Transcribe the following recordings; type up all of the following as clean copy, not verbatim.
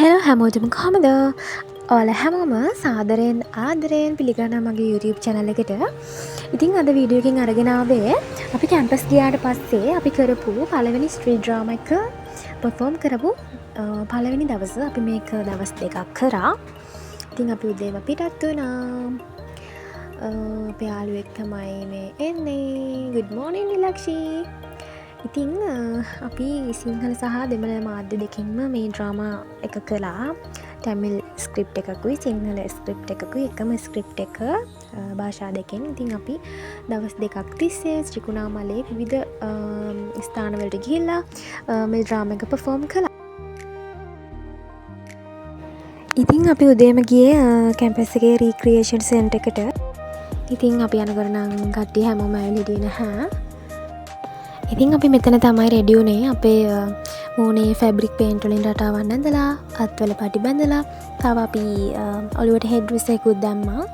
Hello හැමෝටම කොහමද? ඔයාලා හැමෝම සාදරයෙන් ආදරයෙන් පිළිගන්නවා මගේ YouTube channel එකට. ඉතින් අද වීඩියෝ එකකින් අරගෙන ආවේ අපි කැම්පස් ගියාට පස්සේ අපි කරපු පළවෙනි ස්ට්‍රීට් ඩ්‍රාමා එක perform කරපු පළවෙනි දවස අපි මේක දවස් දෙකක් කරා. ඉතින් අපි උදේම පිටත් වුණා. අපේ යාළුවෙක් තමයි මේ එන්නේ. good morning Nilakshi. ඉතින් අපි සිංහල සහ දෙමළ මාධ්‍ය දෙකින්ම මේ ඩ්‍රාමා එක කළා. ටැමිල් ස්ක්‍රිප්ට් එකකුයි සිංහල ස්ක්‍රිප්ට් එකකුයි එකම ස්ක්‍රිප්ට් එක භාෂා දෙකෙන්. ඉතින් අපි දවස් දෙකක් තිස්සේ ත්‍රිකුණාමලයේ විවිධ ස්ථානවලට ගිහිල්ලා මේ ඩ්‍රාමා එක perform කළා. ඉතින් අපි උදේම ගියේ කැම්පස් එකේ රීක්‍රියේෂන් සෙන්ටර් එකට. ඉතින් අපි යනකොට නම් කට්ටිය හැමෝම ඇවිල්ලා හිටියේ නැහැ. ඉතින් අපි මෙතන තමයි රෙඩි වුණේ. අපේ මූණේ ෆැබ්‍රික් පේන්ට් වලින් රටාවන් ඇඳලා අත්වල පටි බැඳලා තව අපි ඔළුවට හෙඩ් ඩ්‍රෙස් එකකුත් දැම්මා.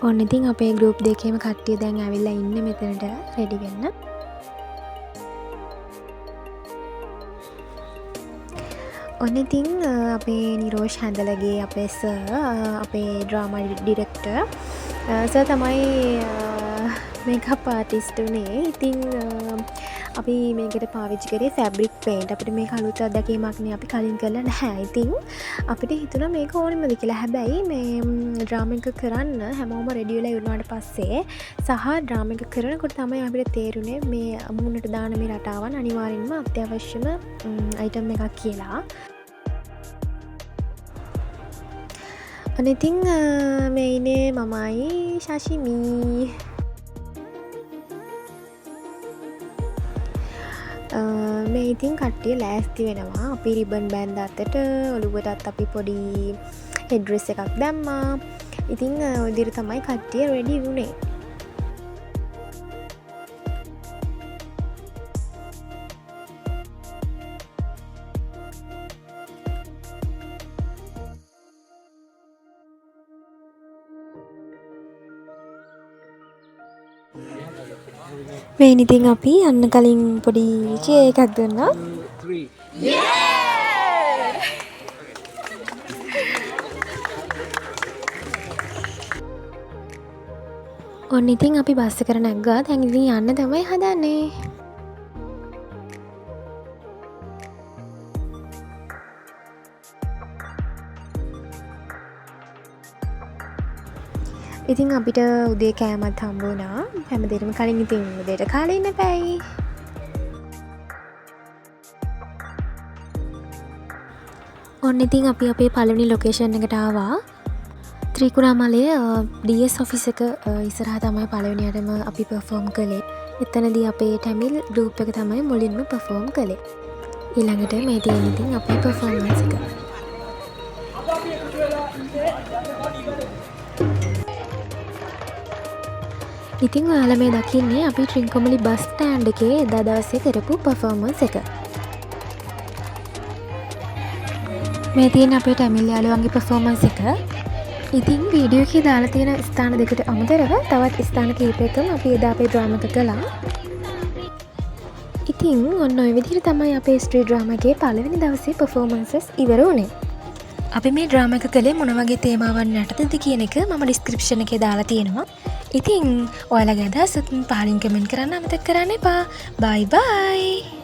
ඔන්න ඉතින් අපේ ගෲප් දෙකේම කට්ටිය දැන් ඇවිල්ලා ඉන්නේ මෙතනට රෙඩි වෙන්න. ඔන්න ඉතින් අපේ නිරෝෂ් හැඳලගේ අපේ සර් අපේ ඩ්‍රාමා ඩිරෙක්ටර් සර් තමයි මේකප් ආටිස්ට් උනේ. ඉතින් අපි මේකට පාවිච්චි කරේ ෆැබ්‍රික් පේන්ට්. අපිට මේක අලුත් අත්දැකීමක් නේ, අපි කලින් කරලා නැහැ. ඉතින් අපිට හිතුණා මේක ඕනෙමද කියලා. හැබැයි මේ ඩ්‍රාමා එක කරන්න හැමෝම රෙඩි වෙලා ඉවරනාට පස්සේ සහ ඩ්‍රාමා එක කරනකොට තමයි අපිට තේරුනේ මේ මූණට දාන මේ රටාවන් අනිවාර්යෙන්ම අත්‍යවශ්‍යම අයිටම් එකක් කියලා. අනේ ඉතින් මේ ඉන්නේ මමයි ශෂිමි. මේ ඉතින් කට්ටිය ලෑස්ති වෙනවා. අපි රිබන් බෑන්ඩ් අතට ඔළුවටත් අපි පොඩි හෙඩ් ඩ්‍රෙස් එකක් දැම්මා. ඉතින් ඔය විදිහට තමයි කට්ටිය රෙඩි වුණේ. මේ ඉතින් අපි යන්න කලින් පොඩි චේ එකක් දුන්නා. ඔන්න ඉතින් අපි බස් එකට නැග්ගා. දැන් ඉතින් යන්න තමයි හදන්නේ. ඉතින් අපිට උදේ කෑමත් හම්බ වුණා. හැමදේටම කලින් ඉතින් උදේට කාලේ ඉන්න බෑයි. ඔන්න ඉතින් අපි අපේ පළවෙනි ලොකේෂන් එකට ආවා. ත්‍රිකුණාමලයේ DS ඔෆිස් එක ඉස්සරහා තමයි පළවෙනියටම අපි perform කළේ. එතනදී අපේ ටැමිල් ගෲප් එක තමයි මුලින්ම perform කළේ. ඊළඟට මේ තියෙන ඉතින් අපේ performance එක. ඉතින් ඔයාලා මේ දකින්නේ අපි ට්‍රින්කොමලි බස් ස්ටෑන්ඩ් එකේ එදා දවසේ කරපු පර්ෆෝමන්ස් එක. මේ තියෙන අපේ ටැමිල් යාළුවන්ගේ පර්ෆෝමන්ස් එක. ඉතින් වීඩියෝ එකේ දාලා තියෙන ස්ථාන දෙකට අමතරව තවත් ස්ථාන කිහිපයකම අපි එදා අපේ ඩ්‍රාමා එක කළා. ඉතින් ඔන්න ඔය විදිහට තමයි අපේ ස්ට්‍රීට් ඩ්‍රාමා එකේ පළවෙනි දවසේ පර්ෆෝමන්සස් ඉවර වුණේ. අපි මේ ඩ්‍රාමා එක කළේ මොන වගේ තේමාවන් යටතේද කියන එක මම ඩිස්ක්‍රිප්ෂන් එකේ දාලා තියෙනවා. ඉතින් ඔයාලගේ අදහස් පහලින් කමෙන්ට් කරන්න අමතක කරන්න එපා. බයි බයි.